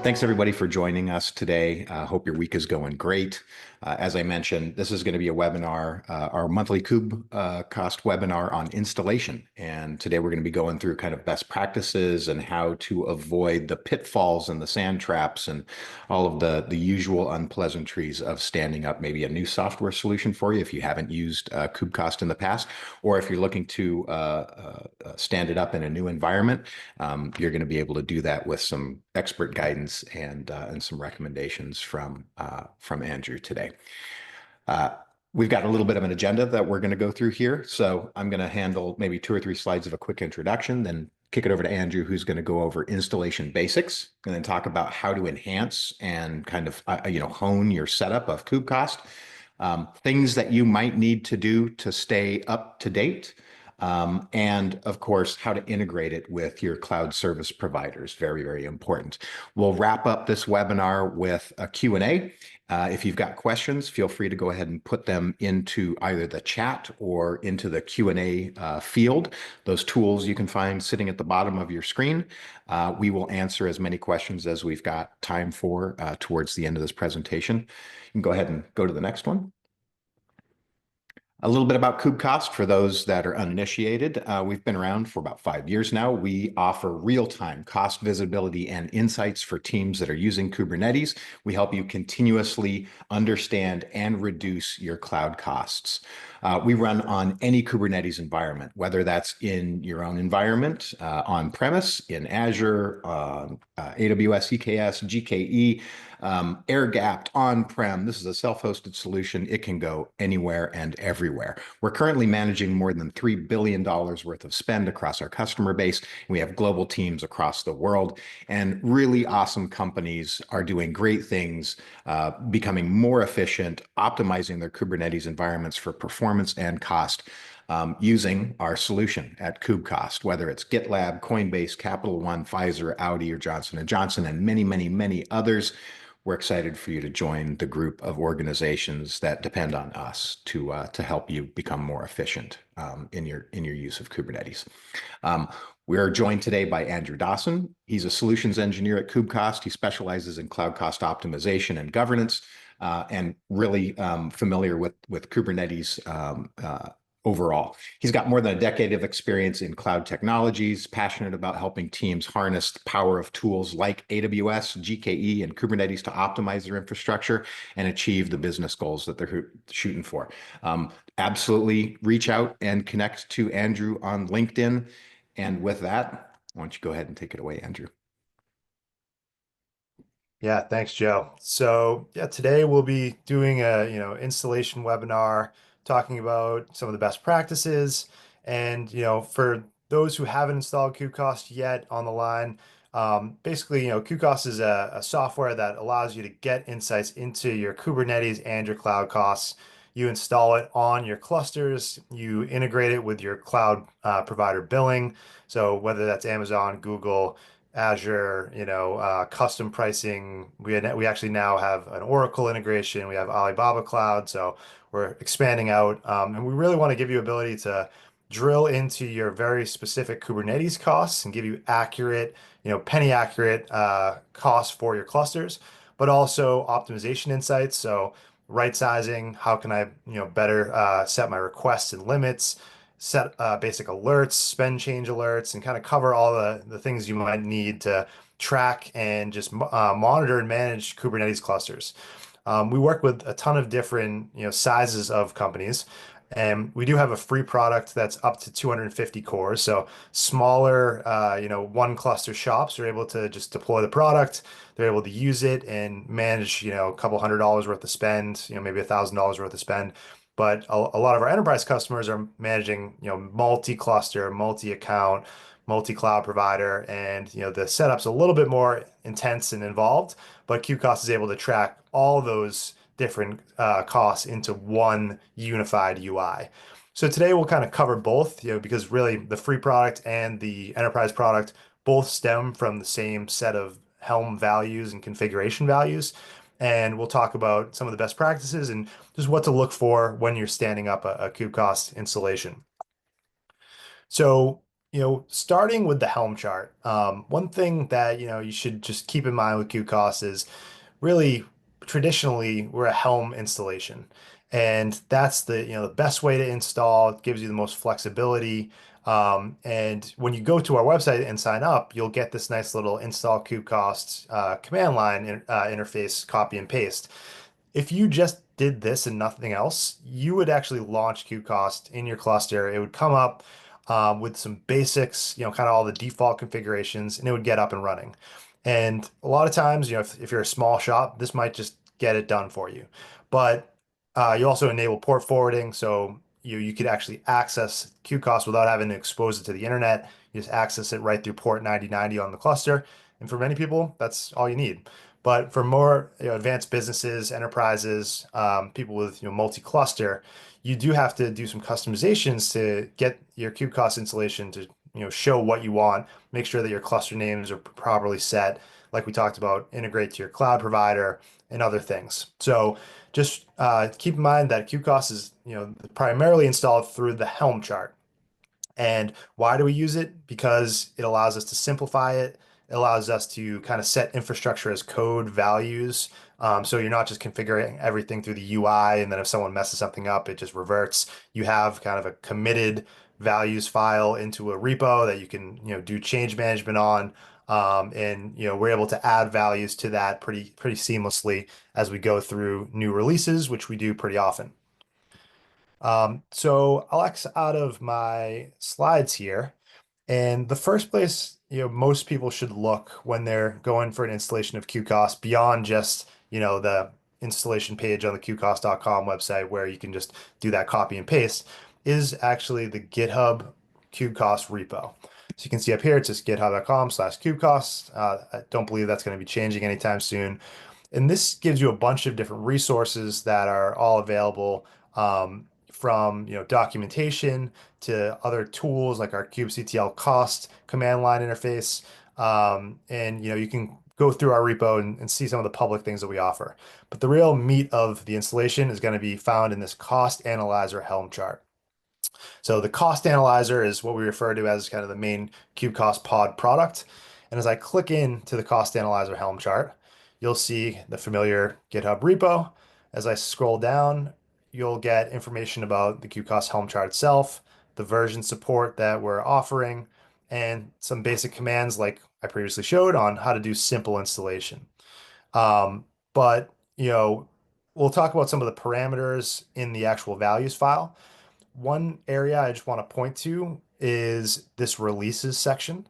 Thanks everybody for joining us today. Hope your week is going great. As I mentioned, this is going to be a webinar, our monthly Kubecost webinar on installation. And today we're going to be going through kind of best practices and how to avoid the pitfalls and the sand traps and all of the usual unpleasantries of standing up maybe a new software solution for you if you haven't used Kubecost in the past, or if you're looking to stand it up in a new environment. You're going to be able to do that with some expert guidance and some recommendations from Andrew today. We've got a little bit of an agenda that we're going to go through here. So I'm going to handle maybe 2 or 3 slides of a quick introduction, then kick it over to Andrew, who's going to go over installation basics, and then talk about how to enhance and kind of hone your setup of Kubecost, things that you might need to do to stay up to date. And of course, how to integrate it with your cloud service providers. Very, very important. We'll wrap up this webinar with a Q&A. If you've got questions, feel free to go ahead and put them into either the chat or into the Q&A field. Those tools you can find sitting at the bottom of your screen. We will answer as many questions as we've got time for towards the end of this presentation. You can go ahead and go to the next one. A little bit about Kubecost for those that are uninitiated. We've been around for about 5 years now. We offer real-time cost visibility and insights for teams that are using Kubernetes. We help you continuously understand and reduce your cloud costs. We run on any Kubernetes environment, whether that's in your own environment, on-premise, in Azure, AWS, EKS, GKE, air-gapped, on-prem. This is a self-hosted solution. It can go anywhere and everywhere. We're currently managing more than $3 billion worth of spend across our customer base. We have global teams across the world, and really awesome companies are doing great things, becoming more efficient, optimizing their Kubernetes environments for performance and cost. Using our solution at Kubecost, whether it's GitLab, Coinbase, Capital One, Pfizer, Audi, or Johnson & Johnson, and many, many, many others. We're excited for you to join the group of organizations that depend on us to help you become more efficient in your use of Kubernetes. We are joined today by Andrew Dawson. He's a solutions engineer at Kubecost. He specializes in cloud cost optimization and governance, and really familiar with Kubernetes overall. He's got more than a decade of experience in cloud technologies, passionate about helping teams harness the power of tools like AWS, GKE, and Kubernetes to optimize their infrastructure and achieve the business goals that they're shooting for. Absolutely reach out and connect to Andrew on LinkedIn. And with that, why don't you go ahead and take it away, Andrew? Yeah, thanks, Joe. So yeah, today we'll be doing a installation webinar, talking about some of the best practices. And for those who haven't installed Kubecost yet on the line, basically Kubecost is a software that allows you to get insights into your Kubernetes and your cloud costs. You install it on your clusters, you integrate it with your cloud provider billing. So whether that's Amazon, Google, Azure, custom pricing. We actually now have an Oracle integration. We have Alibaba Cloud, so we're expanding out, and we really want to give you ability to drill into your very specific Kubernetes costs and give you accurate, penny accurate costs for your clusters, but also optimization insights. So right sizing, how can I, better set my requests and limits, set basic alerts, spend change alerts, and kind of cover all the things you might need to track and just monitor and manage Kubernetes clusters. We work with a ton of different sizes of companies, and we do have a free product that's up to 250 cores. So smaller, one cluster shops are able to just deploy the product. They're able to use it and manage, a couple $100 worth of spend, maybe $1,000 worth of spend. But a lot of our enterprise customers are managing, multi-cluster, multi-account, multi-cloud provider, and the setup's a little bit more intense and involved. But Kubecost is able to track all those different costs into one unified UI. So today we'll kind of cover both, because really the free product and the enterprise product both stem from the same set of Helm values and configuration values. And we'll talk about some of the best practices and just what to look for when you're standing up a Kubecost installation. So Starting with the Helm chart, one thing that, you should just keep in mind with Kubecost is really traditionally we're a Helm installation. And that's the best way to install. It gives you the most flexibility. And when you go to our website and sign up, you'll get this nice little install Kubecost command line interface, copy and paste. If you just did this and nothing else, you would actually launch Kubecost in your cluster. It would come up with some basics, kind of all the default configurations, and it would get up and running. And a lot of times, if you're a small shop, this might just get it done for you. But you also enable port forwarding, so you could actually access Kubecost without having to expose it to the internet. You just access it right through port 9090 on the cluster. And for many people, that's all you need. But for more advanced businesses, enterprises, people with multi-cluster, you do have to do some customizations to get your Kubecost installation to show what you want, make sure that your cluster names are properly set, like we talked about, integrate to your cloud provider and other things. So just keep in mind that Kubecost is primarily installed through the Helm chart. And why do we use it? Because it allows us to simplify it. It allows us to kind of set infrastructure as code values. So you're not just configuring everything through the UI, and then if someone messes something up, it just reverts. You have kind of a committed values file into a repo that you can, do change management on. And we're able to add values to that pretty seamlessly as we go through new releases, which we do pretty often. So I'll X out of my slides here. And the first place, most people should look when they're going for an installation of Qcost beyond just, the installation page on the qcost.com website where you can just do that copy and paste is actually the GitHub Qcost repo. So you can see up here, it's just github.com/Kubecost. I don't believe that's going to be changing anytime soon. And this gives you a bunch of different resources that are all available from documentation to other tools like our kubectl cost command line interface. And you can go through our repo and see some of the public things that we offer. But the real meat of the installation is going to be found in this cost analyzer Helm chart. So the cost analyzer is what we refer to as kind of the main KubeCost pod product. And as I click into the cost analyzer Helm chart, you'll see the familiar GitHub repo. As I scroll down, you'll get information about the KubeCost Helm chart itself, the version support that we're offering, and some basic commands like I previously showed on how to do simple installation. But, we'll talk about some of the parameters in the actual values file. One area I just want to point to is this releases section.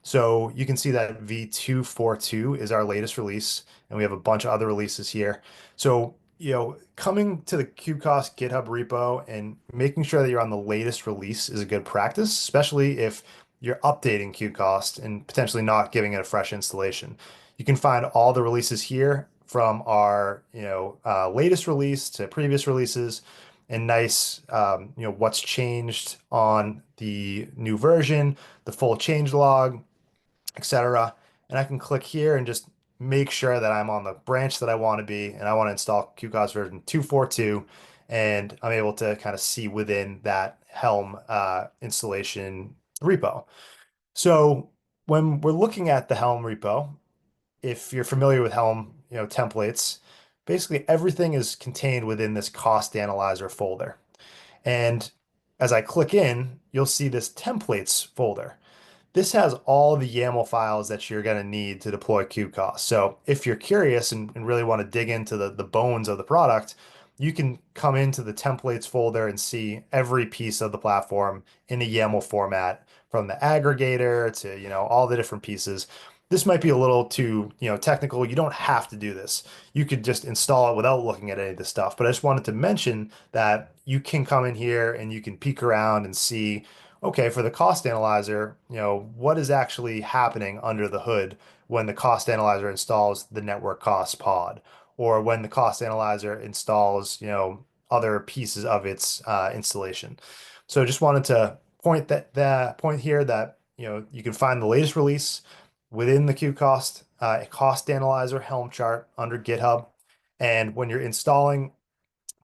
So you can see that V242 is our latest release, and we have a bunch of other releases here. So, coming to the Kubecost GitHub repo and making sure that you're on the latest release is a good practice, especially if you're updating Kubecost and potentially not giving it a fresh installation. You can find all the releases here from our, latest release to previous releases and nice, what's changed on the new version, the full change log, etc. And I can click here and just make sure that I'm on the branch that I want to be, and I want to install QCOS version 242, and I'm able to kind of see within that Helm installation repo. So when we're looking at the Helm repo, if you're familiar with Helm, templates, basically everything is contained within this cost analyzer folder. And as I click in, you'll see this templates folder. This has all the YAML files that you're going to need to deploy Kubecost. So if you're curious and really want to dig into the bones of the product, you can come into the templates folder and see every piece of the platform in a YAML format, from the aggregator to, all the different pieces. This might be a little too, technical. You don't have to do this. You could just install it without looking at any of this stuff. But I just wanted to mention that you can come in here and you can peek around and see, okay, for the cost analyzer, what is actually happening under the hood when the cost analyzer installs the network cost pod, or when the cost analyzer installs, other pieces of its installation. So just wanted to point here that, you can find the latest release within the Kubecost cost analyzer Helm chart under GitHub. And when you're installing,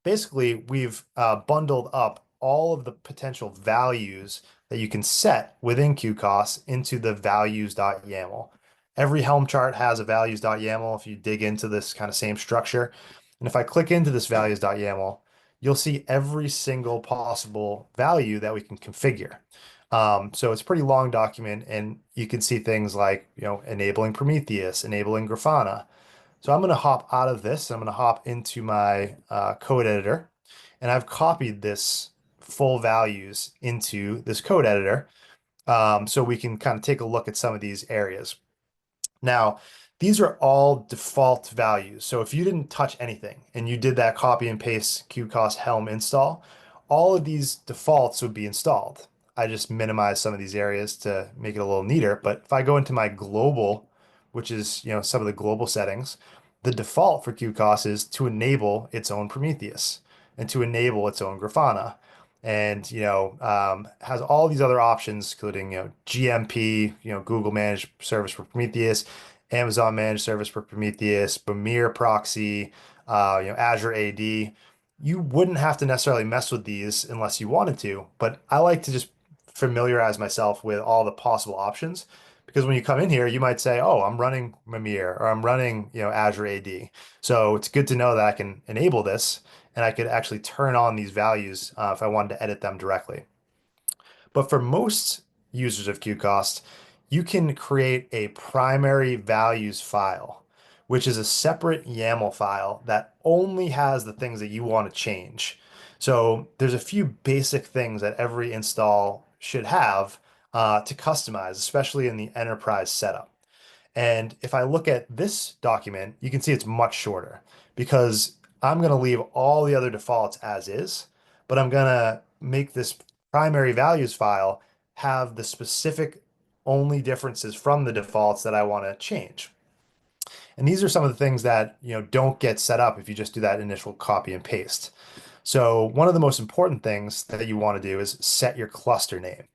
basically we've bundled up all of the potential values that you can set within Kubecost into the values.yaml. Every Helm chart has a values.yaml if you dig into this kind of same structure. And if I click into this values.yaml, you'll see every single possible value that we can configure. So it's a pretty long document, and you can see things like, enabling Prometheus, enabling Grafana. So I'm going to hop out of this. I'm going to hop into my code editor, and I've copied this full values into this code editor, so we can kind of take a look at some of these areas. Now, these are all default values. So if you didn't touch anything and you did that copy and paste Kubecost Helm install, all of these defaults would be installed. I just minimized some of these areas to make it a little neater. But if I go into my global, which is, some of the global settings, the default for Kubecost is to enable its own Prometheus and to enable its own Grafana. And has all these other options, including GMP, Google Managed Service for Prometheus, Amazon Managed Service for Prometheus, Bamir Proxy, Azure AD. You wouldn't have to necessarily mess with these unless you wanted to, but I like to just familiarize myself with all the possible options, because when you come in here, you might say, "Oh, I'm running Mimir or I'm running, Azure AD." So it's good to know that I can enable this and I could actually turn on these values if I wanted to edit them directly. But for most users of Kubecost, you can create a primary values file, which is a separate YAML file that only has the things that you want to change. So there's a few basic things that every install should have to customize, especially in the enterprise setup. And if I look at this document, you can see it's much shorter because I'm going to leave all the other defaults as is, but I'm going to make this primary values file have the specific only differences from the defaults that I want to change. And these are some of the things that, don't get set up if you just do that initial copy and paste. So one of the most important things that you want to do is set your cluster name,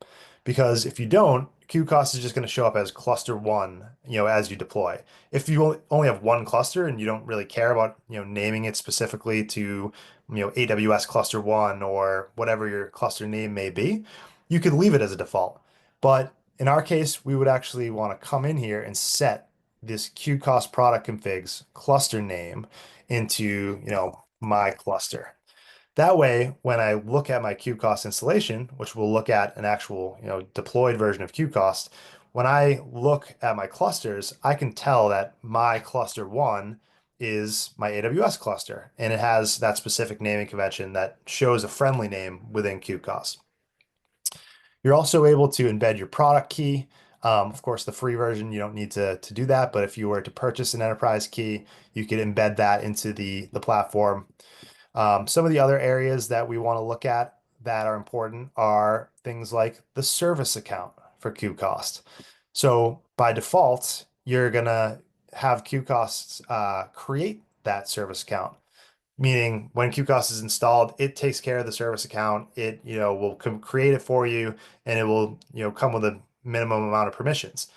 because if you don't, Kubecost is just going to show up as cluster one, as you deploy. If you only have one cluster and you don't really care about, naming it specifically to, AWS cluster one or whatever your cluster name may be, you could leave it as a default. But in our case, we would actually want to come in here and set this Kubecost product configs cluster name into, my cluster. That way, when I look at my Kubecost installation, which we'll look at an actual, deployed version of Kubecost, when I look at my clusters, I can tell that my cluster one is my AWS cluster, and it has that specific naming convention that shows a friendly name within Kubecost. You're also able to embed your product key. Of course, the free version, you don't need to do that, but if you were to purchase an enterprise key, you could embed that into the platform. Some of the other areas that we want to look at that are important are things like the service account for Kubecost. So by default, you're gonna have Kubecost create that service account, meaning when Kubecost is installed, it takes care of the service account. It, will create it for you, and it will, come with a minimum amount of permissions.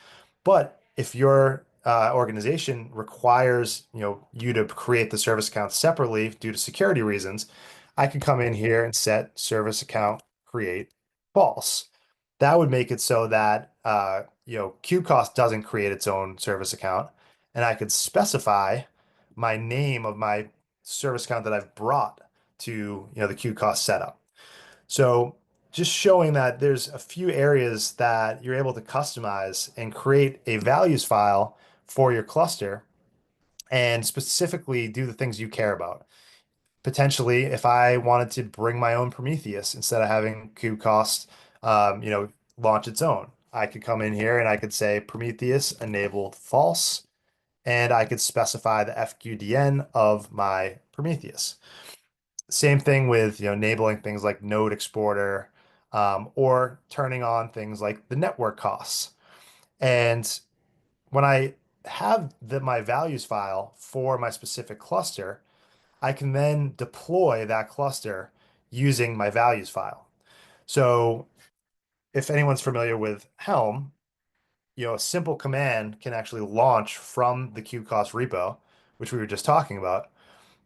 But if your organization requires, you to create the service account separately due to security reasons, I can come in here and set service account create false. That would make it so that Kubecost doesn't create its own service account, and I could specify my name of my service account that I've brought to, the Kubecost setup. So just showing that there's a few areas that you're able to customize and create a values file for your cluster and specifically do the things you care about. Potentially, if I wanted to bring my own Prometheus instead of having Kubecost, launch its own, I could come in here and I could say Prometheus enabled false, and I could specify the FQDN of my Prometheus. Same thing with, enabling things like node exporter, or turning on things like the network costs. And when I have my values file for my specific cluster, I can then deploy that cluster using my values file. So if anyone's familiar with Helm, a simple command can actually launch from the Kubecost repo, which we were just talking about.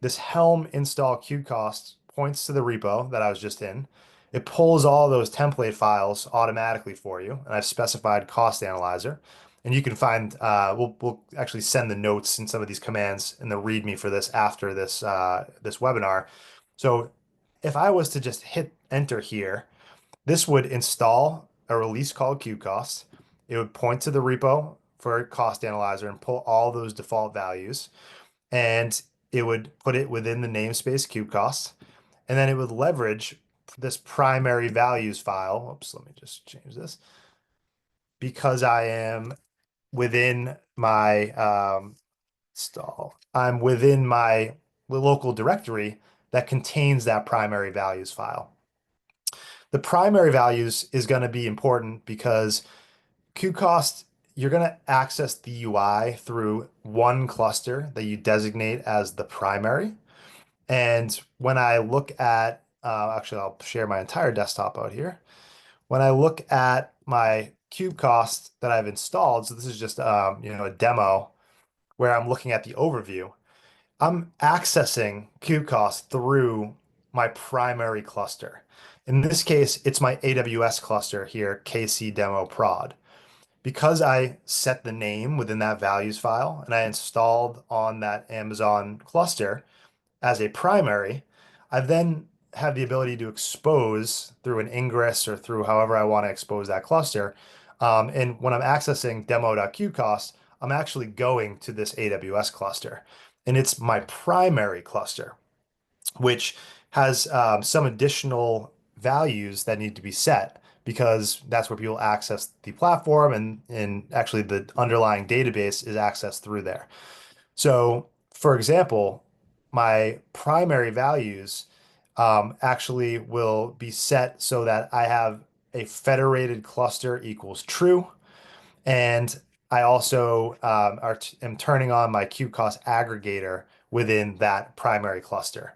This Helm install Kubecost points to the repo that I was just in, It pulls all those template files automatically for you, and I've specified cost analyzer. And you can find we'll actually send the notes in some of these commands in the README for this after this webinar. So if I was to just hit enter here, this would install a release called Kubecost. It would point to the repo for cost analyzer and pull all those default values, and it would put it within the namespace Kubecost, and then it would leverage this primary values file. Oops, let me just change this. Because I am within my I'm within my local directory that contains that primary values file. The primary values is going to be important because Kubecost, you're going to access the UI through one cluster that you designate as the primary. And when I look at, actually, I'll share my entire desktop out here. When I look at my Kubecost that I've installed, so this is just a demo where I'm looking at the overview. I'm accessing Kubecost through my primary cluster. In this case, it's my AWS cluster here, KC demo prod. Because I set the name within that values file and I installed on that Amazon cluster as a primary, I then have the ability to expose through an ingress or through however I want to expose that cluster. And when I'm accessing demo.kubecost, I'm actually going to this AWS cluster. And it's my primary cluster, which has some additional values that need to be set because that's where people access the platform, and actually the underlying database is accessed through there. So, for example, my primary values actually will be set so that I have a federated cluster equals true. And I also am turning on my Kubecost aggregator within that primary cluster.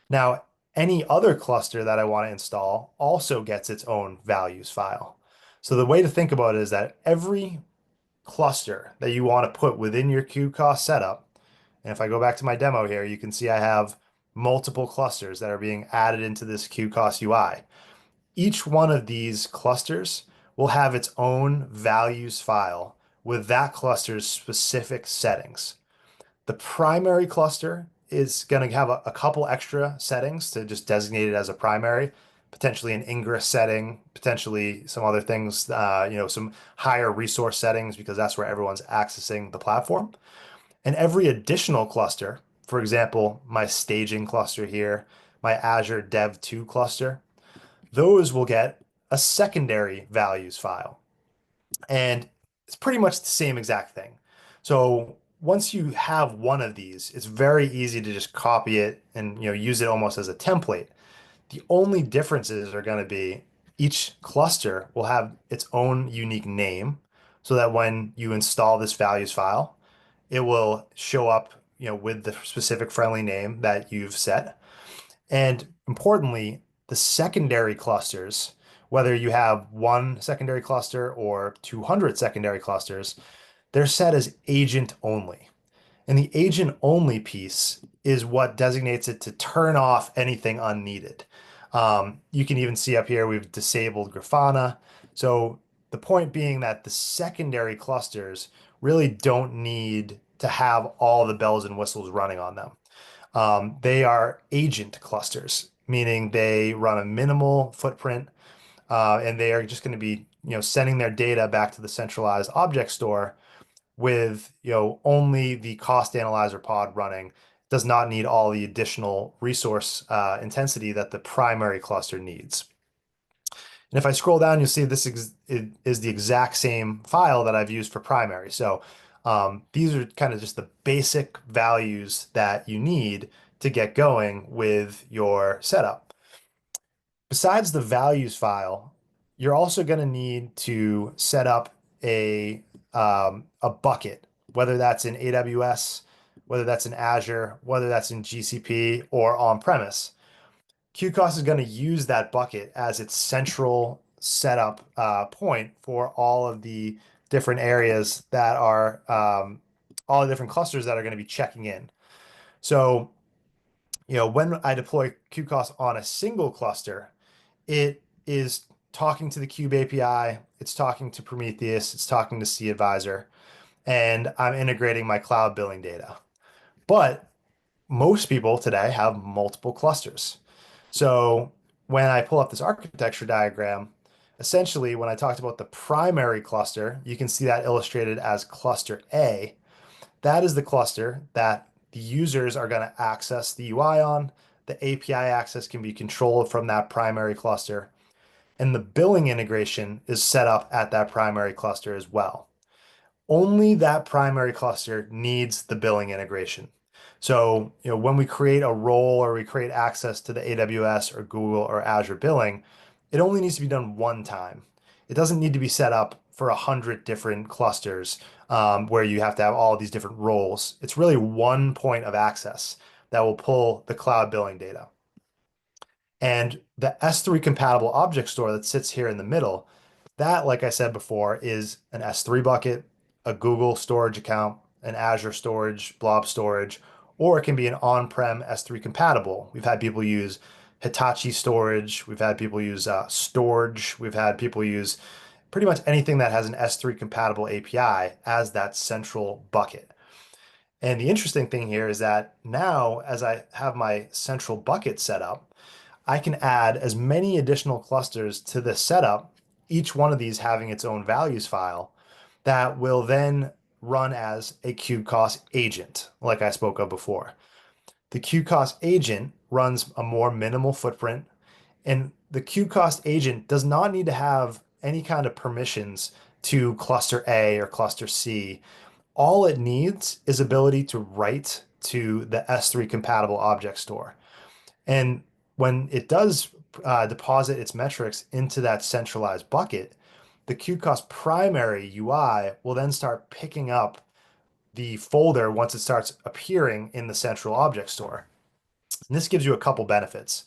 Now, any other cluster that I want to install also gets its own values file. So the way to think about it is that every cluster that you want to put within your Kubecost setup, and if I go back to my demo here, you can see I have multiple clusters that are being added into this Kubecost UI. Each one of these clusters will have its own values file with that cluster's specific settings. The primary cluster is going to have a couple extra settings to just designate it as a primary, potentially an ingress setting, potentially some other things, some higher resource settings because that's where everyone's accessing the platform. And every additional cluster, for example, my staging cluster here, my Azure Dev 2 cluster, those will get a secondary values file. And it's pretty much the same exact thing. So once you have one of these, it's very easy to just copy it and use it almost as a template. The only differences are going to be each cluster will have its own unique name so that when you install this values file, it will show up, with the specific friendly name that you've set. And importantly, the secondary clusters, whether you have one secondary cluster or 200 secondary clusters, they're set as agent only. And the agent only piece is what designates it to turn off anything unneeded. You can even see up here, we've disabled Grafana. So the point being that the secondary clusters really don't need to have all the bells and whistles running on them. They are agent clusters, meaning they run a minimal footprint, and they are just going to be, sending their data back to the centralized object store with, only the cost analyzer pod running. Does not need all the additional resource intensity that the primary cluster needs. And if I scroll down, you'll see this is the exact same file that I've used for primary. So these are kind of just the basic values that you need to get going with your setup. Besides the values file, you're also going to need to set up a bucket, whether that's in AWS, whether that's in Azure, whether that's in GCP or on-premise. Kubecost is going to use that bucket as its central setup point for all of the different areas that are all the different clusters that are going to be checking in. So, when I deploy Kubecost on a single cluster, it is talking to the Kube API, it's talking to Prometheus, it's talking to cAdvisor, and I'm integrating my cloud billing data. But most people today have multiple clusters. So when I pull up this architecture diagram, essentially when I talked about the primary cluster, you can see that illustrated as cluster A. That is the cluster that the users are going to access the UI on. The API access can be controlled from that primary cluster, and the billing integration is set up at that primary cluster as well. Only that primary cluster needs the billing integration. So, when we create a role or we create access to the AWS or Google or Azure billing, it only needs to be done one time. It doesn't need to be set up for 100 different clusters where you have to have all these different roles. It's really one point of access that will pull the cloud billing data. And the S3 compatible object store that sits here in the middle, that, like I said before, is an S3 bucket, a Google storage account, an Azure storage, blob storage, or it can be an on-prem S3 compatible. We've had people use Hitachi storage. We've had people use Storage. We've had people use pretty much anything that has an S3 compatible API as that central bucket. And the interesting thing here is that now, as I have my central bucket set up, I can add as many additional clusters to the setup, each one of these having its own values file that will then run as a Kubecost agent, like I spoke of before. The Kubecost agent runs a more minimal footprint, and the Kubecost agent does not need to have any kind of permissions to cluster A or cluster C. All it needs is ability to write to the S3 compatible object store. And when it does deposit its metrics into that centralized bucket, the Kubecost primary UI will then start picking up the folder once it starts appearing in the central object store. And this gives you a couple benefits.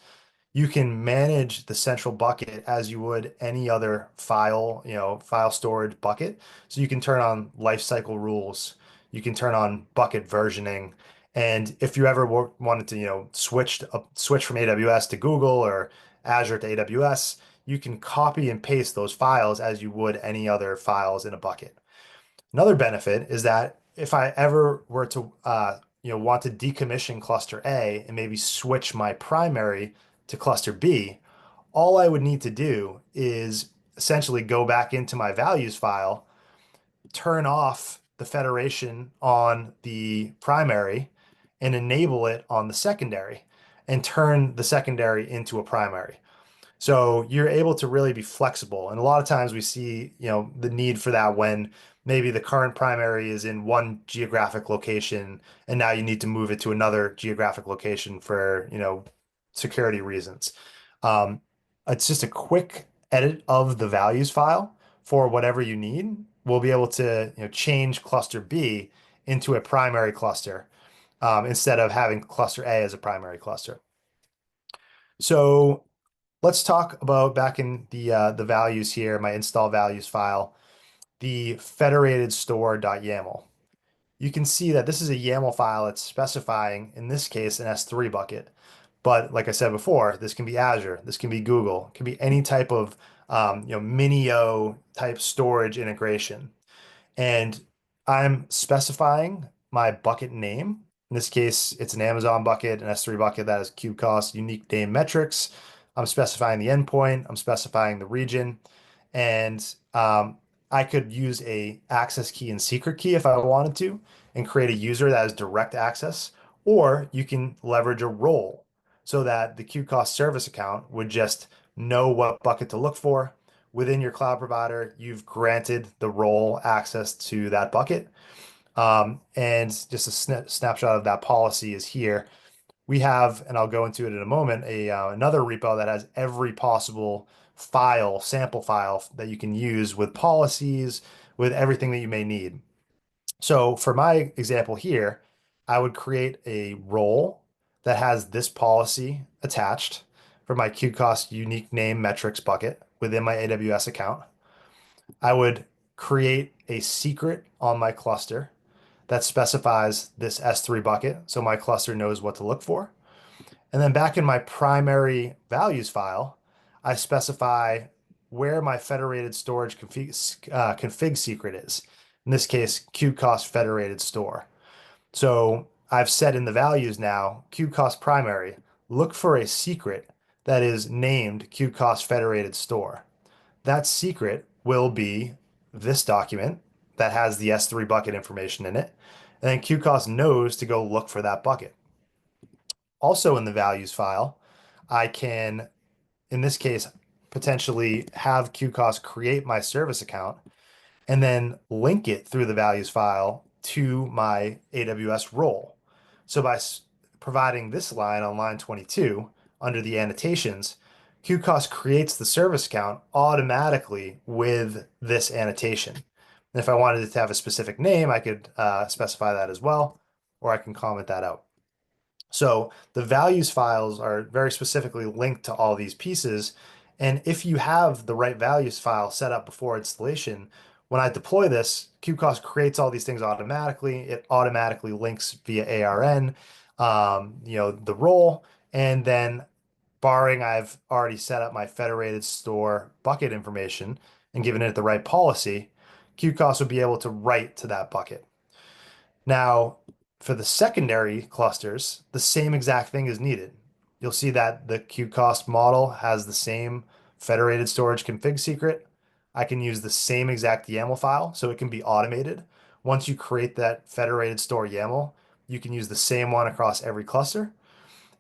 You can manage the central bucket as you would any other file, file storage bucket. So you can turn on lifecycle rules, you can turn on bucket versioning, and if you ever wanted to, switch from AWS to Google or Azure to AWS, you can copy and paste those files as you would any other files in a bucket. Another benefit is that if I ever were to want to decommission cluster A and maybe switch my primary to cluster B, all I would need to do is essentially go back into my values file, turn off the federation on the primary and enable it on the secondary and turn the secondary into a primary. So you're able to really be flexible. And a lot of times we see, the need for that when maybe the current primary is in one geographic location and now you need to move it to another geographic location for, security reasons. Um, it's just a quick edit of the values file for whatever you need. We'll be able to, change cluster B into a primary cluster instead of having cluster A as a primary cluster. So let's talk about back in the values here, my install values file, the federated store.yaml. You can see that this is a YAML file that's specifying, in this case, an S3 bucket. But like I said before, this can be Azure, this can be Google, it can be any type of Minio type storage integration. And I'm specifying my bucket name. In this case, it's an Amazon bucket, an S3 bucket that has Kubecost unique name metrics. I'm specifying the endpoint, I'm specifying the region, and I could use a access key and secret key if I wanted to and create a user that has direct access, or you can leverage a role so that the Kubecost service account would just know what bucket to look for. Within your cloud provider, you've granted the role access to that bucket. And just a snapshot of that policy is here. We have, and I'll go into it in a moment, another repo that has every possible file, sample file that you can use with policies, with everything that you may need. So for my example here, I would create a role that has this policy attached for my Kubecost unique name metrics bucket within my AWS account. I would create a secret on my cluster that specifies this S3 bucket so my cluster knows what to look for. And then back in my primary values file, I specify where my federated storage config secret is. In this case, Kubecost federated store. So I've set in the values now, Kubecost primary, look for a secret that is named Kubecost federated store. That secret will be this document that has the S3 bucket information in it. And then Kubecost knows to go look for that bucket. Also in the values file, I can, in this case, potentially have Kubecost create my service account and then link it through the values file to my AWS role. So by providing this line on line 22 under the annotations, Kubecost creates the service account automatically with this annotation. And if I wanted it to have a specific name, I could specify that as well, or I can comment that out. So the values files are very specifically linked to all these pieces. And if you have the right values file set up before installation, when I deploy this, Kubecost creates all these things automatically. It automatically links via ARN, the role, and then barring I've already set up my federated store bucket information and given it the right policy, Kubecost will be able to write to that bucket. Now, for the secondary clusters, the same exact thing is needed. You'll see that the Kubecost model has the same federated storage config secret. I can use the same exact YAML file, so it can be automated. Once you create that federated store YAML, you can use the same one across every cluster.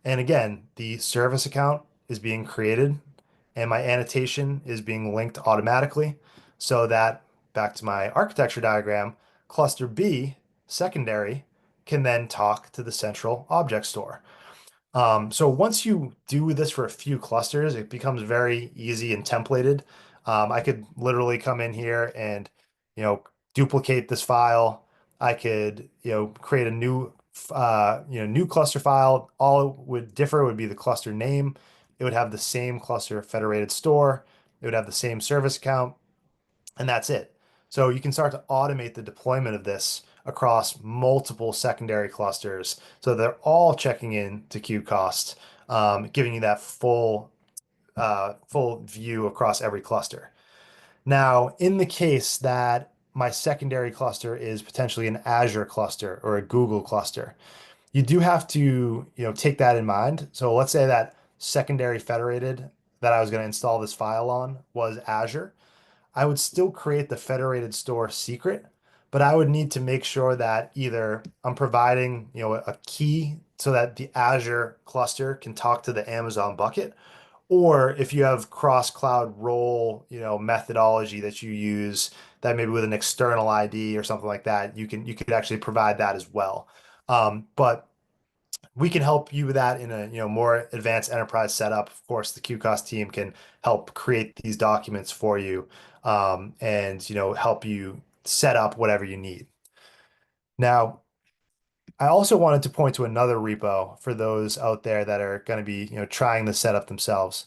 And again, the service account is being created and my annotation is being linked automatically so that, back to my architecture diagram, cluster B, secondary, can then talk to the central object store. So once you do this for a few clusters, it becomes very easy and templated. I could literally come in here and, you know, duplicate this file. I could, create a new cluster file. All it would differ would be the cluster name. It would have the same cluster federated store. It would have the same service account, and that's it. So you can start to automate the deployment of this across multiple secondary clusters. So they're all checking in to Kubecost, giving you that full view across every cluster. Now, in the case that my secondary cluster is potentially an Azure cluster or a Google cluster, you do have to, take that in mind. So let's say that secondary federated that I was going to install this file on was Azure. I would still create the federated store secret, but I would need to make sure that either I'm providing, a key so that the Azure cluster can talk to the Amazon bucket, or if you have cross-cloud role, methodology that you use that maybe with an external ID or something like that, you could actually provide that as well. But we can help you with that in a more advanced enterprise setup. Of course, the QCost team can help create these documents for you, and help you set up whatever you need. Now, I also wanted to point to another repo for those out there that are going to be trying the setup themselves.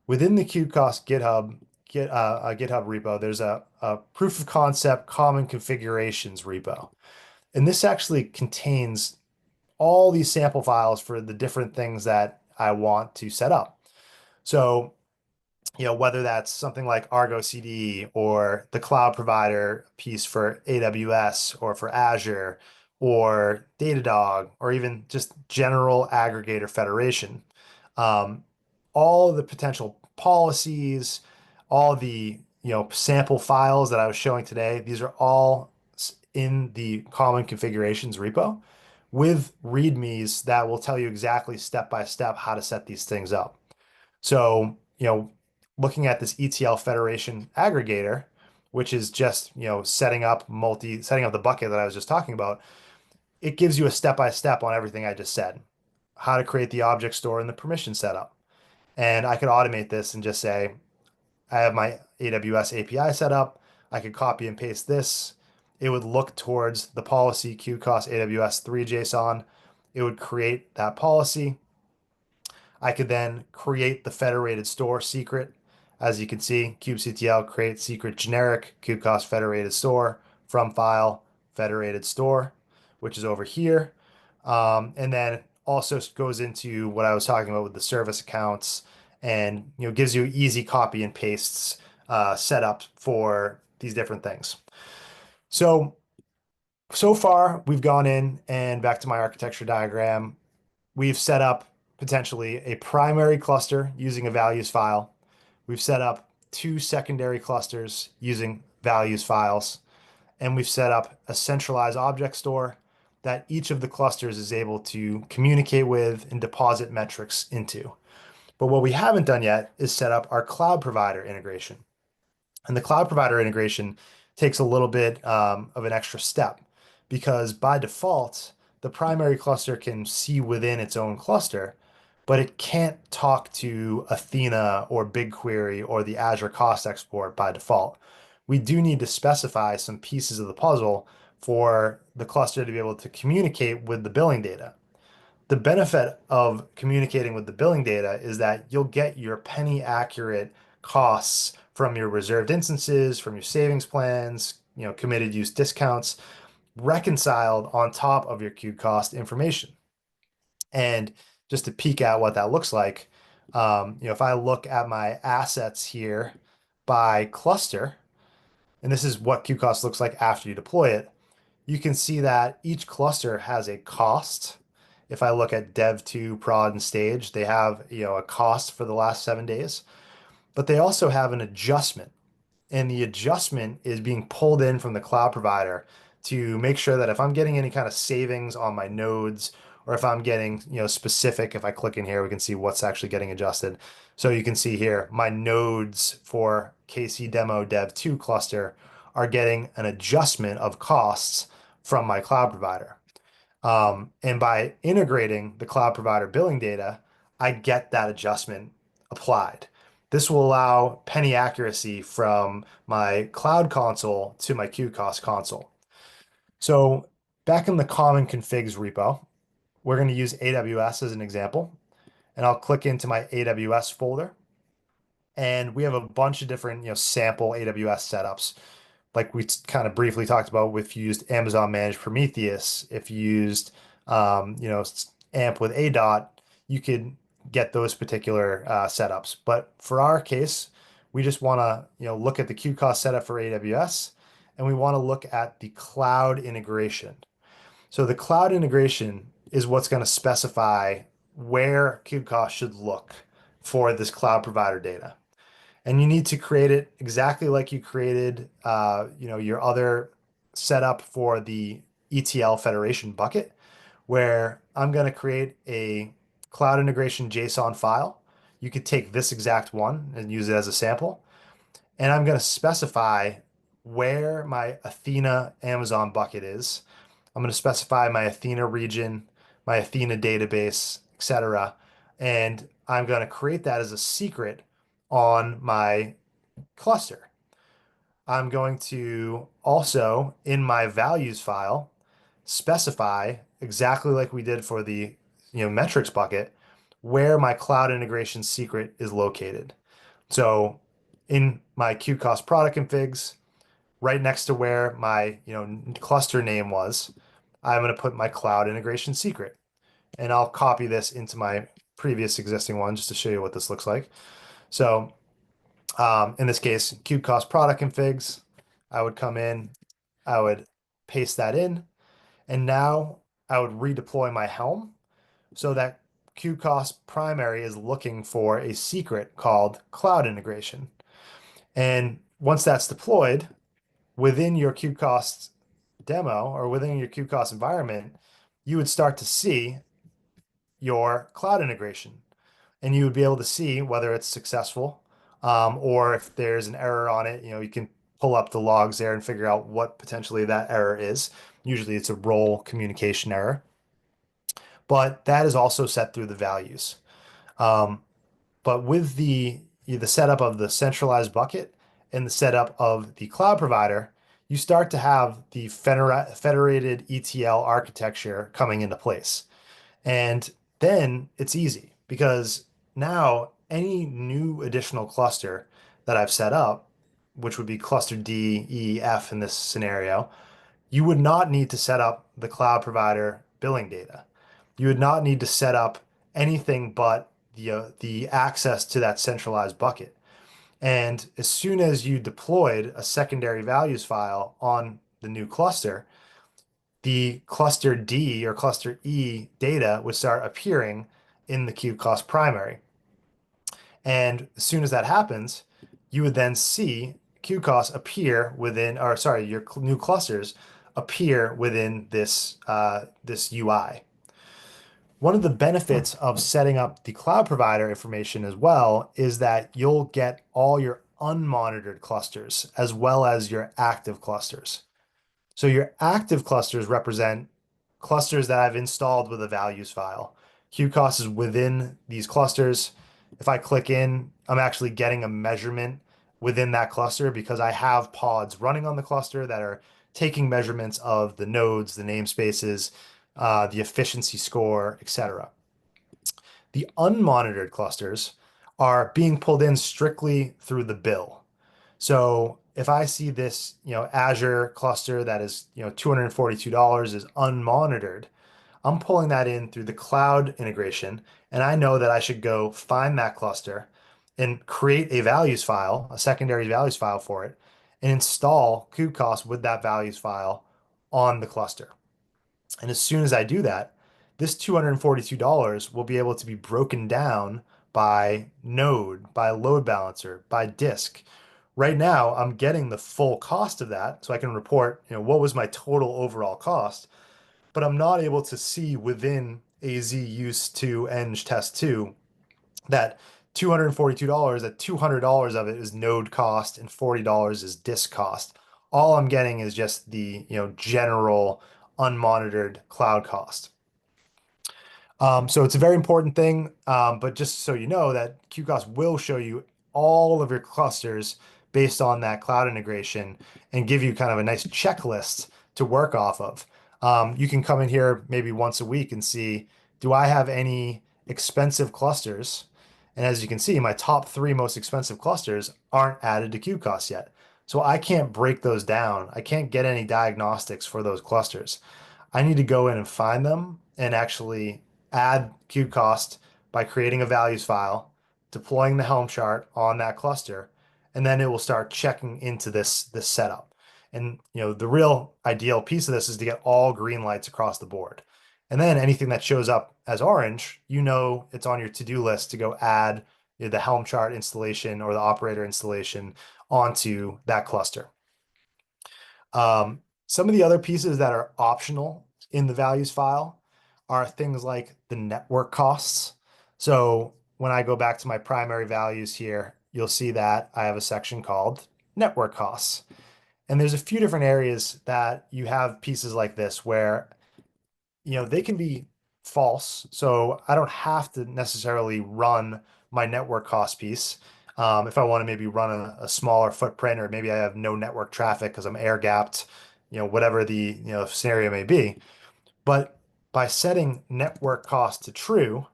Within the QCost GitHub repo, there's a proof of concept common configurations repo, and this actually contains all these sample files for the different things that I want to set up. So, whether that's something like Argo CD or the cloud provider piece for AWS or for Azure or Datadog or even just general aggregator federation, um, all the potential policies, all the sample files that I was showing today, these are all in the common configurations repo with readmes that will tell you exactly step by step how to set these things up. So, looking at this ETL federation aggregator, which is just, setting up the bucket that I was just talking about, it gives you a step by step on everything I just said, how to create the object store and the permission setup. And I could automate this and just say, I have my AWS API set up. I could copy and paste this. It would look towards the policy Kubecost AWS 3 JSON. It would create that policy. I could then create the federated store secret. As you can see, kubectl create secret generic Kubecost federated store from file federated store, which is over here. And then also goes into what I was talking about with the service accounts and gives you easy copy and pastes setup for these different things. So far we've gone in and back to my architecture diagram. We've set up potentially a primary cluster using a values file. We've set up two secondary clusters using values files, and we've set up a centralized object store that each of the clusters is able to communicate with and deposit metrics into. But what we haven't done yet is set up our cloud provider integration. And the cloud provider integration takes a little bit of an extra step because by default, the primary cluster can see within its own cluster, but it can't talk to Athena or BigQuery or the Azure Cost Export by default. We do need to specify some pieces of the puzzle for the cluster to be able to communicate with the billing data. The benefit of communicating with the billing data is that you'll get your penny accurate costs from your reserved instances, from your savings plans, committed use discounts, reconciled on top of your Kubecost information. And just to peek at what that looks like, if I look at my assets here by cluster, and this is what Kubecost looks like after you deploy it, you can see that each cluster has a cost. If I look at dev 2, prod, and stage, they have, a cost for the last 7 days, but they also have an adjustment. And the adjustment is being pulled in from the cloud provider to make sure that if I'm getting any kind of savings on my nodes, or if I'm getting, specific, if I click in here, we can see what's actually getting adjusted. So you can see here, my nodes for KC demo dev 2 cluster are getting an adjustment of costs from my cloud provider. And by integrating the cloud provider billing data, I get that adjustment applied. This will allow penny accuracy from my cloud console to my Kubecost console. So back in the common configs repo, we're going to use AWS as an example, and I'll click into my AWS folder. And we have a bunch of different, sample AWS setups. Like we kind of briefly talked about, if you used Amazon Managed Prometheus, if you used, AMP with ADOT, you could get those particular setups. But for our case, we just want to, look at the Kubecost setup for AWS, and we want to look at the cloud integration. So the cloud integration is what's going to specify where Kubecost should look for this cloud provider data. And you need to create it exactly like you created, your other setup for the ETL federation bucket, where I'm going to create a cloud integration JSON file. You could take this exact one and use it as a sample. And I'm going to specify where my Athena Amazon bucket is. I'm going to specify my Athena region, my Athena database, etc. And I'm going to create that as a secret on my cluster. I'm going to also, in my values file, specify exactly like we did for the metrics bucket, where my cloud integration secret is located. So in my Kubecost product configs, right next to where my cluster name was, I'm going to put my cloud integration secret. And I'll copy this into my previous existing one just to show you what this looks like. So in this case, Kubecost product configs, I would come in, I would paste that in, and now I would redeploy my Helm so that Kubecost primary is looking for a secret called cloud integration. And once that's deployed within your Kubecost demo or within your Kubecost environment, you would start to see your cloud integration, and you would be able to see whether it's successful, or if there's an error on it. You can pull up the logs there and figure out what potentially that error is. Usually it's a role communication error, but that is also set through the values. Um, but with the setup of the centralized bucket and the setup of the cloud provider, you start to have the federated ETL architecture coming into place. And then it's easy because now any new additional cluster that I've set up, which would be cluster D, E, F in this scenario, you would not need to set up the cloud provider billing data. You would not need to set up anything but the access to that centralized bucket. And as soon as you deployed a secondary values file on the new cluster, the cluster D or cluster E data would start appearing in the Kubecost primary. And as soon as that happens, you would then see Kubecost appear within, or sorry, your new clusters appear within this UI. One of the benefits of setting up the cloud provider information as well is that you'll get all your unmonitored clusters as well as your active clusters. So your active clusters represent clusters that I've installed with a values file. QCOS is within these clusters. If I click in, I'm actually getting a measurement within that cluster because I have pods running on the cluster that are taking measurements of the nodes, the namespaces, the efficiency score, etc. The unmonitored clusters are being pulled in strictly through the bill. So if I see this, Azure cluster that is, $242 is unmonitored, I'm pulling that in through the cloud integration, and I know that I should go find that cluster and create a values file, a secondary values file for it, and install kubecost with that values file on the cluster. And as soon as I do that, this $242 will be able to be broken down by node, by load balancer, by disk. Right now, I'm getting the full cost of that, so I can report, what was my total overall cost, but I'm not able to see within AZ use to eng test 2 that $242, that $200 of it is node cost and $40 is disk cost. All I'm getting is just the, general unmonitored cloud cost. So it's a very important thing, but just so you know that Qcost will show you all of your clusters based on that cloud integration and give you kind of a nice checklist to work off of. You can come in here maybe once a week and see, do I have any expensive clusters? And as you can see, my top 3 most expensive clusters aren't added to Qcost yet. So I can't break those down. I can't get any diagnostics for those clusters. I need to go in and find them and actually add Kubecost by creating a values file, deploying the Helm chart on that cluster, and then it will start checking into this setup. And the real ideal piece of this is to get all green lights across the board. And then anything that shows up as orange, it's on your to-do list to go add the Helm chart installation or the operator installation onto that cluster. Some of the other pieces that are optional in the values file are things like the network costs. So when I go back to my primary values here, you'll see that I have a section called network costs. And there's a few different areas that you have pieces like this where, they can be false. So I don't have to necessarily run my network cost piece. If I want to maybe run a smaller footprint, or maybe I have no network traffic because I'm air gapped, whatever the scenario may be. But by setting network cost to true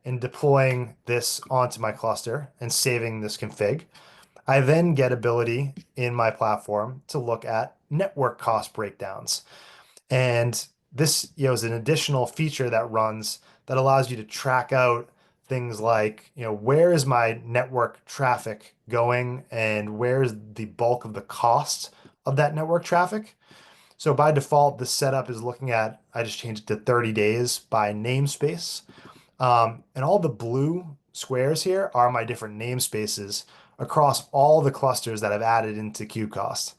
and deploying this onto my cluster and saving this config, I then get ability in my platform to look at network cost breakdowns. And this, is an additional feature that runs that allows you to track out things like, where is my network traffic going and where's the bulk of the cost of that network traffic. So by default, the setup is looking at, I just changed it to 30 days by namespace. And all the blue squares here are my different namespaces across all the clusters that I've added into Kubecost.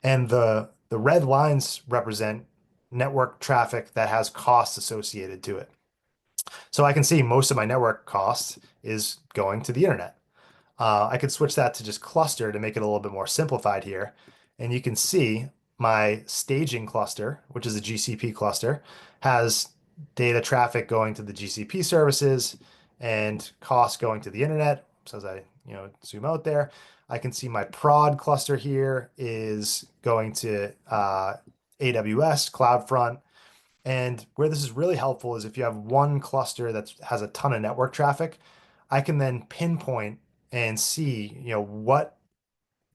And the red lines represent network traffic that has costs associated to it. So I can see most of my network costs is going to the internet. I could switch that to just cluster to make it a little bit more simplified here. And you can see my staging cluster, which is a GCP cluster, has data traffic going to the GCP services and costs going to the internet. So as I, zoom out there, I can see my prod cluster here is going to AWS, CloudFront. And where this is really helpful is if you have one cluster that has a ton of network traffic, I can then pinpoint and see, what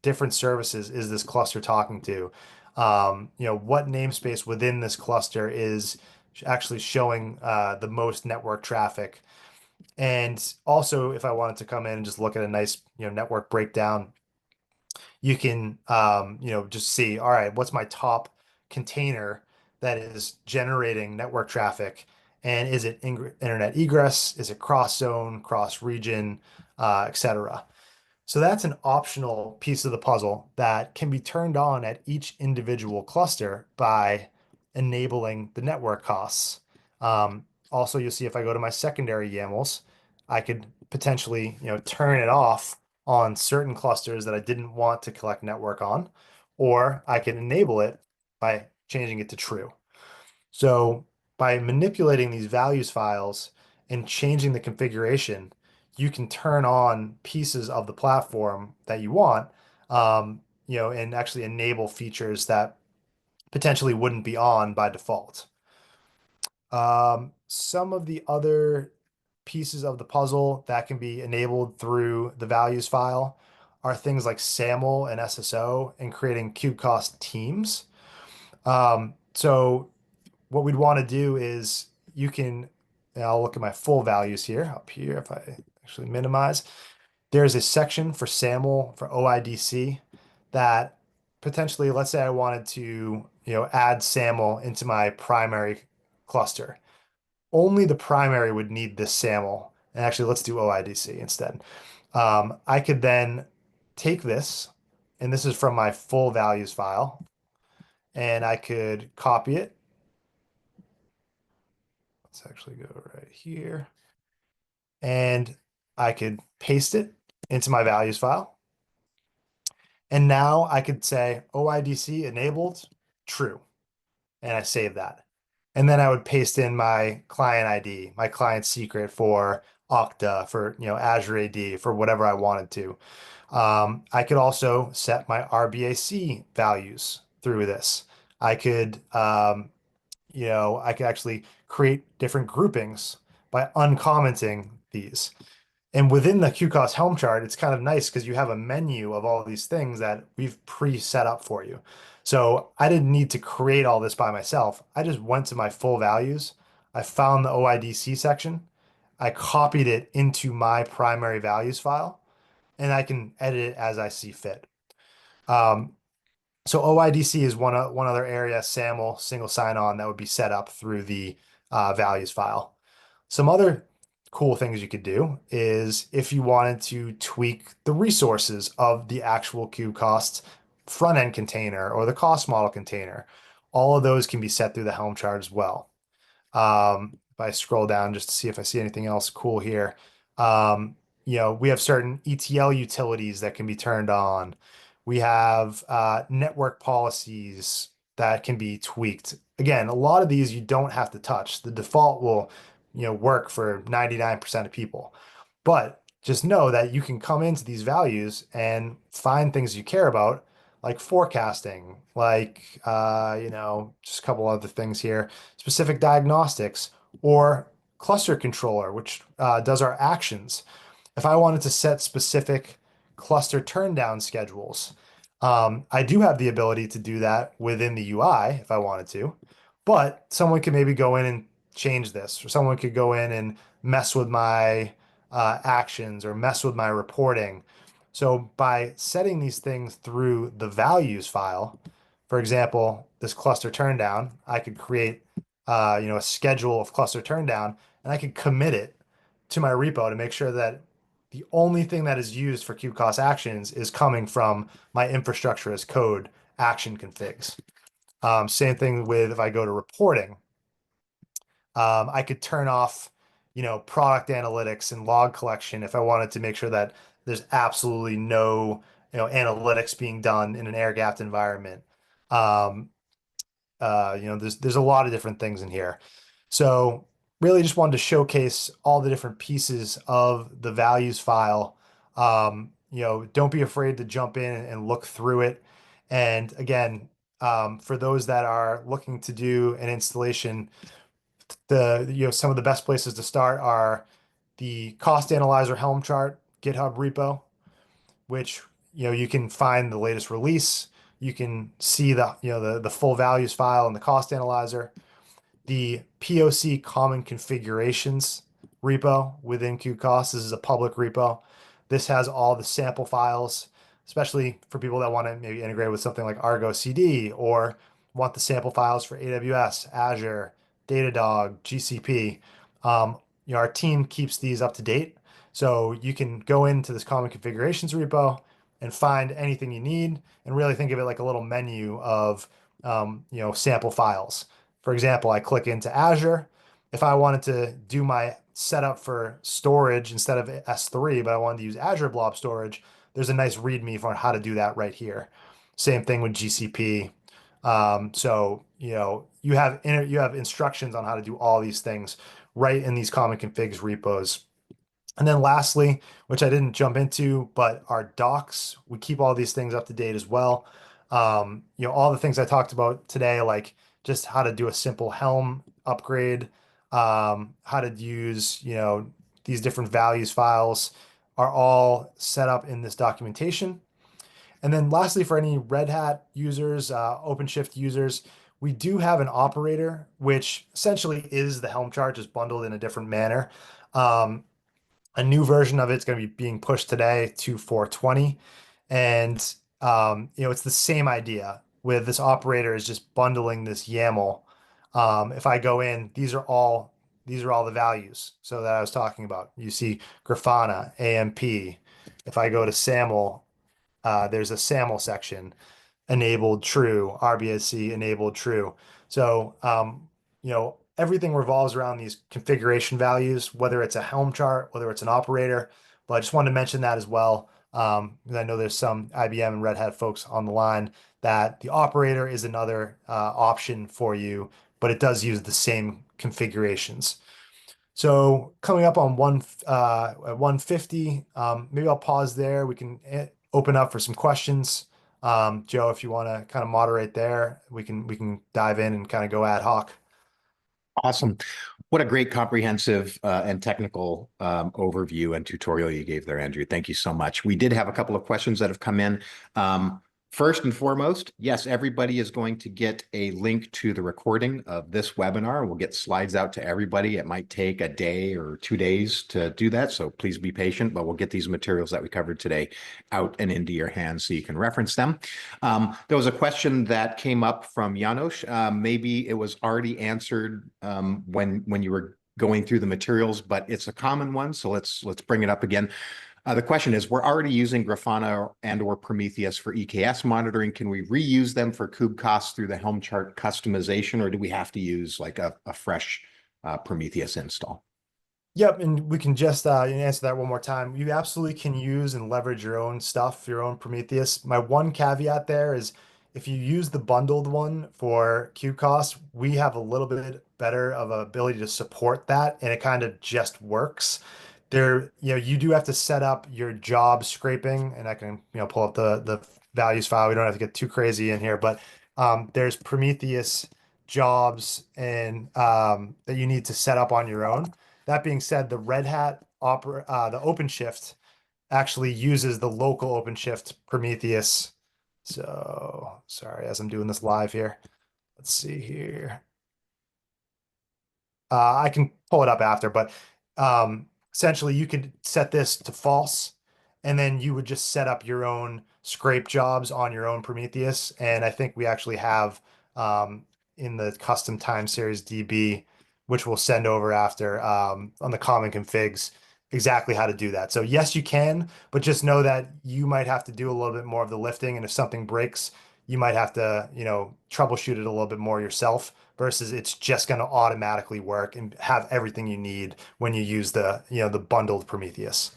different services is this cluster talking to? What namespace within this cluster is actually showing the most network traffic. And also, if I wanted to come in and just look at a nice, network breakdown, you can, just see, all right, what's my top container that is generating network traffic? And is it internet egress? Is it cross zone, cross region, etc.? So that's an optional piece of the puzzle that can be turned on at each individual cluster by enabling the network costs. Also, you'll see if I go to my secondary YAMLs, I could potentially, turn it off on certain clusters that I didn't want to collect network on, or I can enable it by changing it to true. So by manipulating these values files and changing the configuration, you can turn on pieces of the platform that you want, and actually enable features that potentially wouldn't be on by default. Some of the other pieces of the puzzle that can be enabled through the values file are things like SAML and SSO and creating Kubecost teams. So what we'd want to do is you can, and I'll look at my full values here up here if I actually minimize. There's a section for SAML for OIDC that potentially, let's say I wanted to, add SAML into my primary cluster. Only the primary would need this SAML. And actually, let's do OIDC instead. I could then take this, and this is from my full values file, and I could copy it. Let's actually go right here. And I could paste it into my values file. And now I could say OIDC enabled, true. And I save that. And then I would paste in my client ID, my client secret for Okta, for Azure AD, for whatever I wanted to. I could also set my RBAC values through this. I could, I could actually create different groupings by uncommenting these. And within the QCOS Helm chart, it's kind of nice because you have a menu of all these things that we've pre-set up for you. So I didn't need to create all this by myself. I just went to my full values. I found the OIDC section. I copied it into my primary values file, and I can edit it as I see fit. Um, so OIDC is one other area, SAML, single sign-on, that would be set up through the values file. Some other cool things you could do is if you wanted to tweak the resources of the actual Kubecost front-end container or the cost model container, all of those can be set through the Helm chart as well. If I scroll down just to see if I see anything else cool here, we have certain ETL utilities that can be turned on. We have network policies that can be tweaked. Again, a lot of these you don't have to touch. The default will, work for 99% of people. But just know that you can come into these values and find things you care about, like forecasting, like just a couple other things here, specific diagnostics, or cluster controller, which does our actions. If I wanted to set specific cluster turndown schedules, I do have the ability to do that within the UI if I wanted to, but someone could maybe go in and change this, or someone could go in and mess with my actions or mess with my reporting. So by setting these things through the values file, for example, this cluster turndown, I could create a schedule of cluster turndown, and I could commit it to my repo to make sure that the only thing that is used for kubecost actions is coming from my infrastructure as code action configs. Same thing with if I go to reporting, I could turn off, product analytics and log collection if I wanted to make sure that there's absolutely no, analytics being done in an air-gapped environment. Um, there's a lot of different things in here. So really just wanted to showcase all the different pieces of the values file. Don't be afraid to jump in and look through it. And again, for those that are looking to do an installation, some of the best places to start are the cost analyzer Helm chart GitHub repo, which you can find the latest release. You can see the full values file and the cost analyzer, the POC common configurations repo within Kubecost. This is a public repo. This has all the sample files, especially for people that want to maybe integrate with something like Argo CD or want the sample files for AWS, Azure, Datadog, GCP. Our team keeps these up to date. So you can go into this common configurations repo and find anything you need and really think of it like a little menu of sample files. For example, I click into Azure. If I wanted to do my setup for storage instead of S3, but I wanted to use Azure Blob Storage, there's a nice README for how to do that right here. Same thing with GCP. You have instructions on how to do all these things right in these common configs repos. And then lastly, which I didn't jump into, but our docs, we keep all these things up to date as well. All the things I talked about today, like just how to do a simple Helm upgrade, how to use, these different values files are all set up in this documentation. And then lastly, for any Red Hat users, OpenShift users, we do have an operator, which essentially is the Helm chart, just bundled in a different manner. Um, a new version of it's going to be being pushed today to 420. And it's the same idea with this operator is just bundling this YAML. If I go in, these are all the values. So that I was talking about. You see Grafana, AMP. If I go to SAML, there's a SAML section enabled true, RBSC enabled true. So, everything revolves around these configuration values, whether it's a Helm chart, whether it's an operator. But I just wanted to mention that as well, because I know there's some IBM and Red Hat folks on the line that the operator is another option for you, but it does use the same configurations. So coming up on at 150, maybe I'll pause there. We can open up for some questions. Joe, if you want to kind of moderate there, we can dive in and kind of go ad hoc. Awesome. What a great comprehensive and technical overview and tutorial you gave there, Andrew. Thank you so much. We did have a couple of questions that have come in. First and foremost, yes, everybody is going to get a link to the recording of this webinar. We'll get slides out to everybody. It might take a day or 2 days to do that, so please be patient, but we'll get these materials that we covered today out and into your hands so you can reference them. There was a question that came up from Janos. Maybe it was already answered when you were going through the materials, but it's a common one, so let's bring it up again. The question is, we're already using Grafana and/or Prometheus for EKS monitoring. Can we reuse them for Kubecost through the Helm chart customization, or do we have to use like a fresh Prometheus install? Yep, and we can just answer that one more time. You absolutely can use and leverage your own stuff, your own Prometheus. My one caveat there is if you use the bundled one for Qcost, we have a little bit better of a ability to support that, and it kind of just works. You do have to set up your job scraping, and I can, pull up the values file. We don't have to get too crazy in here, but there's Prometheus jobs and that you need to set up on your own. That being said, the Red Hat the OpenShift actually uses the local OpenShift Prometheus. So sorry, as I'm doing this live here. Let's see here. I can pull it up after, but essentially you could set this to false, and then you would just set up your own scrape jobs on your own Prometheus. And I think we actually have in the custom time series DB, which we'll send over after on the common configs, exactly how to do that. So yes, you can, but just know that you might have to do a little bit more of the lifting. And if something breaks, you might have to, troubleshoot it a little bit more yourself versus it's just going to automatically work and have everything you need when you use the bundled Prometheus.